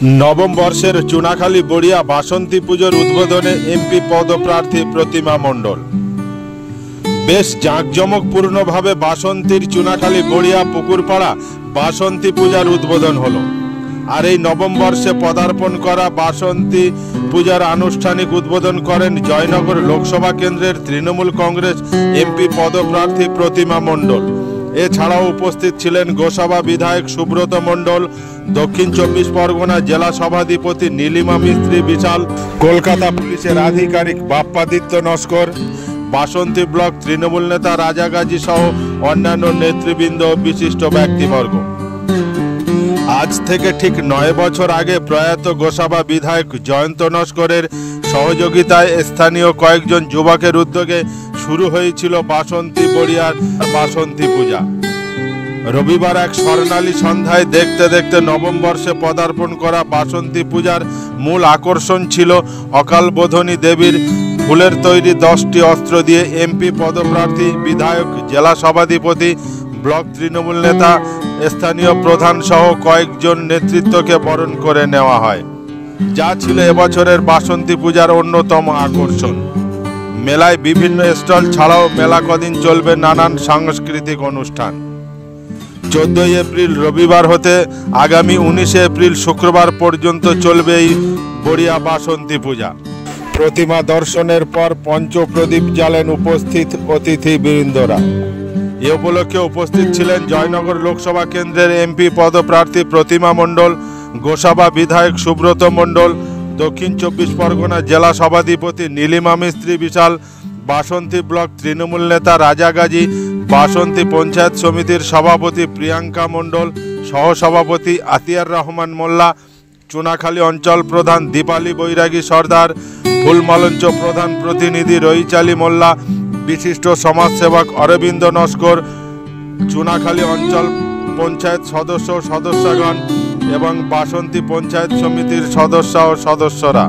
नवम वर्षेर चुनाखाली बड़िया बासंती पुजोर उद्बोधने एमपी पदप्रार्थी प्रतिमा मंडल बेश जाकजमकपूर्ण भावे बासंतीर चुनाखाली बड़िया पुकुरपाड़ा बासंती पूजार उद्बोधन हलो। और এই नवम वर्षे पदार्पण करा बासंती पूजार आनुष्ठानिक उद्बोधन करें जयनगर लोकसभा केंद्रेर तृणमूल कांग्रेस एमपी पदप्रार्थी प्रतिमा मंडल। এছাড়াও উপস্থিত ছিলেন গোসাবা বিধায়ক সুব্রত মণ্ডল, দক্ষিণ 24 পরগনা জেলা সভাধিপতি নীলিমা মিস্ত্রি বিশাল, কলকাতা পুলিশের আধিকারিক বাপ্পাদিত্য নস্কর, বাসন্তী ব্লক তৃণমূল নেতা রাজা গাজী সহ অন্যান্য নেতৃবৃন্দ ও বিশিষ্ট ব্যক্তিবর্গ। আজ থেকে ঠিক 9 বছর আগে প্রয়াত গোসাবা বিধায়ক জয়ন্ত নস্করের সহযোগিতায় স্থানীয় কয়েকজন যুবকের উদ্যোগে শুরু হয়েছিল বাসন্তী বড়িয়ার বাসন্তী পূজা। রবিবার এক স্বর্ণালী সন্ধ্যায় দেখতে দেখতে নবম বর্ষে পদার্পণ করা বাসন্তী পূজার মূল আকর্ষণ ছিল অকাল বোধনী দেবীর ফুলের তৈরি 10টি অস্ত্র দিয়ে এমপি পদপ্রার্থী বিধায়ক, জেলা সভাধিপতি, ব্লক তৃণমূল নেতা, স্থানীয় প্রধান সহ কয়েকজন নেতৃত্বকে বরণ করে নেওয়া হয়, যা ছিল এবছরের বাসন্তী পূজার অন্যতম আকর্ষণ। মেলায় বিভিন্ন স্টল ছাড়াও মেলা কদিন চলবে নানান সাংস্কৃতিক অনুষ্ঠান। 14 এপ্রিল রবিবার হতে আগামী 19 এপ্রিল শুক্রবার পর্যন্ত চলবে এই বড়িয়া বাসন্তী পূজা। প্রতিমা দর্শনের পর পঞ্চপ্রদীপ জ্বালেন উপস্থিত অতিথিবৃন্দরা। এ উপলক্ষে উপস্থিত ছিলেন জয়নগর লোকসভা কেন্দ্রের এমপি পদপ্রার্থী প্রতিমা মণ্ডল, গোসাবা বিধায়ক সুব্রত মণ্ডল, দক্ষিণ 24 পরগনা জেলা সভাধিপতি নীলিমা মিস্ত্রি বিশাল, বাসন্তী ব্লক তৃণমূল নেতা রাজা গাজী, বাসন্তী পঞ্চায়েত সমিতির সভাপতি প্রিয়াঙ্কা মণ্ডল, সহসভাপতি আতিয়ার রহমান মোল্লা, চুনাখালী অঞ্চল প্রধান দীপালি বৈরাগী সর্দার, ফুলমলঞ্চ প্রধান প্রতিনিধি রইচালি মোল্লা, বিশিষ্ট সমাজসেবক অরবিন্দ নস্কর, চুনাখালী অঞ্চল পঞ্চায়েত সদস্য ও সদস্যগণ এবং বাসন্তী পঞ্চায়েত সমিতির সদস্য ও সদস্যরা।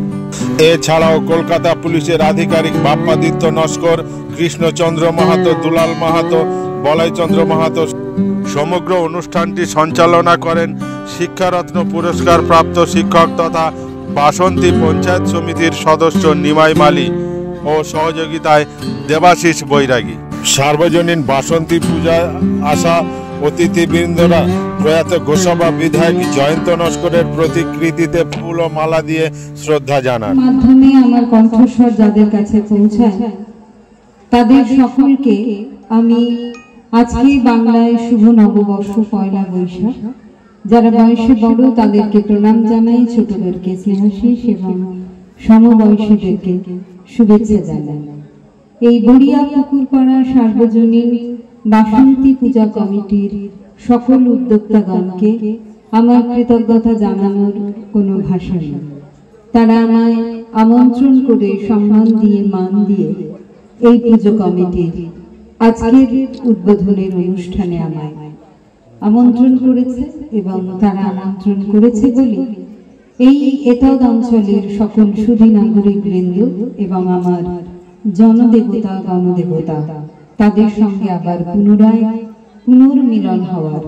এছাড়াও কলকাতা পুলিশের আধিকারিক বাপ্পাদিত্য নস্কর, কৃষ্ণচন্দ্র মাহাতো, দুলাল মাহাতো, বলাইচন্দ্র মাহাতো। সমগ্র অনুষ্ঠানটি সঞ্চালনা করেন শিক্ষারত্ন পুরস্কার প্রাপ্ত শিক্ষক তথা বাসন্তী পঞ্চায়েত সমিতির সদস্য নিমাই মালি ও সহযোগিতায় দেবাশিস বৈরাগী। সার্বজনীন বাসন্তী পূজায় আসা অতিথিবৃন্দরা প্রয়াত গোসাবা বিধায়ক জয়ন্ত নস্করের প্রতিকৃতিতে ফুল ও মালা দিয়ে শ্রদ্ধা জানান। মাধ্যমে আমার কণ্ঠস্বর যাদের কাছে পৌঁছায় তাদের সকলকে আমি আজকে বাংলায় শুভ নববর্ষ পয়লা বৈশাখ, যারা বয়সে বড় তাদেরকে প্রণাম জানাই, ছোটদেরকে স্নেহাশিস এবং সমবয়সীদেরকে শুভেচ্ছা জানাই। এই বড়িয়া পুকুরপাড়া সার্বজনীন বাসন্তী পূজা কমিটির সকল উদ্যোক্তাগণকে আমার কৃতজ্ঞতা জানানোর কোনো ভাষা নেই। তারা আমায় আমন্ত্রণ করে সম্মান দিয়ে, মান দিয়ে এই পুজো কমিটির আজকের উদ্বোধনের অনুষ্ঠানে আমায় আমন্ত্রণ করেছে এবং তারা আমন্ত্রণ করেছে বলে এই এতদ অঞ্চলের সকল সুধী নাগরিক বৃন্দ এবং আমার জনদেবতা গণদেবতা তাদের সঙ্গে আবার পুনর্মিলন হওয়ার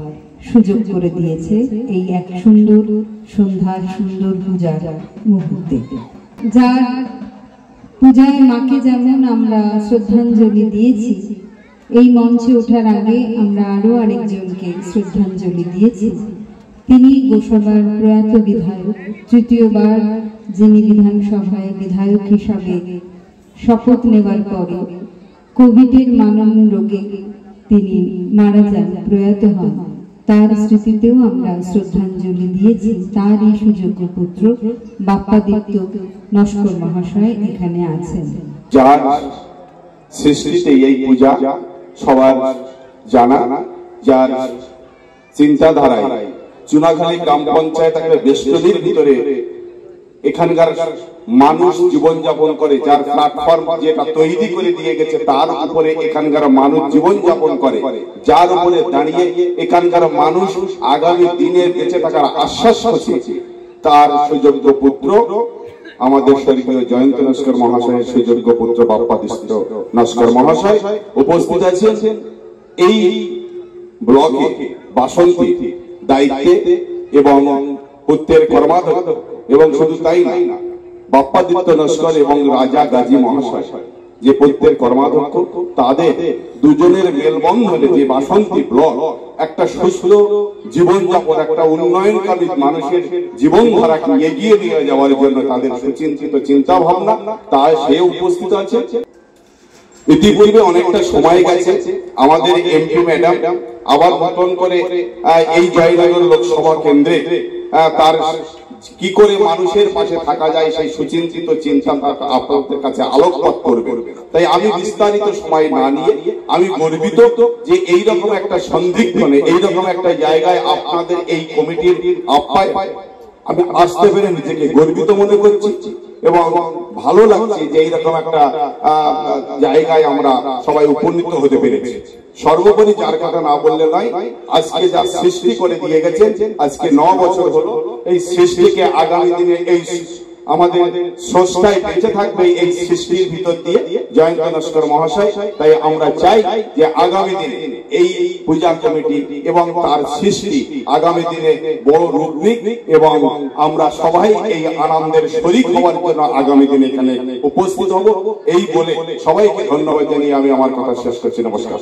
সুযোগ করে দিয়েছে এই এক সুন্দর সন্ধ্যার সুন্দর পূজার মুহূর্তে। যার পূজায় মাকে যেমন আমরা শ্রদ্ধাঞ্জলি দিয়েছি, এই মঞ্চে ওঠার আগে আমরা আরো আরেকজনকে শ্রদ্ধাঞ্জলি দিয়েছি। তিনি গোসাবার প্রয়াত বিধায়ক, তৃতীয়বার যিনি বিধানসভায় বিধায়ক হিসাবে শপথ নেবার পরে কোভিডের মানব রোগে তিনি মারা যান, প্রয়াত হন। তার স্মৃতিতেও আমরা শ্রদ্ধাঞ্জলি দিয়েছি। তার এই সুযোগ্য পুত্র বাপ্পাদিত্য নস্কর মহাশয় এখানে আছেন। যার সৃষ্টিতে এই পূজা সবার জানা, যার চিন্তাধারায় চুনাখালী গ্রাম পঞ্চায়েত একটা বেষ্টনীর ভিতরে এখানকার মানুষ জীবনযাপন করে, যার প্ল্যাটফর্ম যেটা তৈরি করে দিয়ে গেছে তার উপরে এখানকার মানুষ জীবনযাপন করে, যার উপরে দাঁড়িয়ে এখানকার মানুষ আগামী দিনে বেঁচে থাকার আশ্বাস করছে, তার সুযোগ্য পুত্র আমাদের স্বর্গীয় জয়ন্ত নস্কর মহাশয়ের সুযোগ্য পুত্র বাপ্পাদিত্য নস্কর মহাশয় উপস্থিত আছেন। এই ব্লকে বাসন্তী দায়িত্বে এবং পুত্রের কর্মাধ্যক্ষ এবং শুধু তাই না, বাপ্পাদিত্য নস্কর এবং রাজা গাজী মহাশয় যে পুত্রের কর্মাধ্যক্ষ, তাদের দুজনের মেলবন্ধনে যে বাসন্তী ব্লক একটা সুস্থ জীবনযাপন, একটা উন্নয়নকামী মানুষের জীবনধারাকে এগিয়ে নিয়ে যাওয়ার জন্য তাদের সুচিন্তিত চিন্তা ভাবনা, তা সে উপস্থিত আছে। ইতিপূর্বে অনেকটা সময় গেছে, আমাদের এমপি ম্যাডাম আবার নতুন করে এই জয়নগর লোকসভা কেন্দ্রে তার কি করে মানুষের পাশে থাকা যায় সেই সুচিন্তিত চিন্তা আপনাদের কাছে আলোকপাত করবে। তাই আমি বিস্তারিত সময় না নিয়ে আমি গর্বিত যে এইরকম একটা সন্ধিক্ষণে এইরকম একটা জায়গায় আপনাদের এই কমিটির আপ্যায় আমি আসতে পেরে নিজেকে গর্বিত মনে করছি এবং ভালো লাগছে যে এইরকম একটা জায়গায় আমরা সবাই উপনীত হতে পেরেছি। সর্বোপরি যার কথা না বললে নয়, আজকে যা সৃষ্টি করে দিয়ে গেছেন, আজকে 9 বছর হলো, এই সৃষ্টিকে আগামী দিনে এই আমাদের স্রষ্টায় বেঁচে থাকবে এই সৃষ্টির ভিতর দিয়ে জয়ন্ত নস্কর মহাশয়। তাই আমরা চাই যে আগামী দিনে এই পূজা কমিটি এবং তার সৃষ্টি আগামী দিনে বড় রূপ নিক এবং আমরা সবাই এই আনন্দের শরীক হওয়ার জন্য আগামী দিনে এখানে উপস্থিত হব। এই বলে সবাইকে ধন্যবাদ জানিয়ে আমি আমার কথা শেষ করছি। নমস্কার।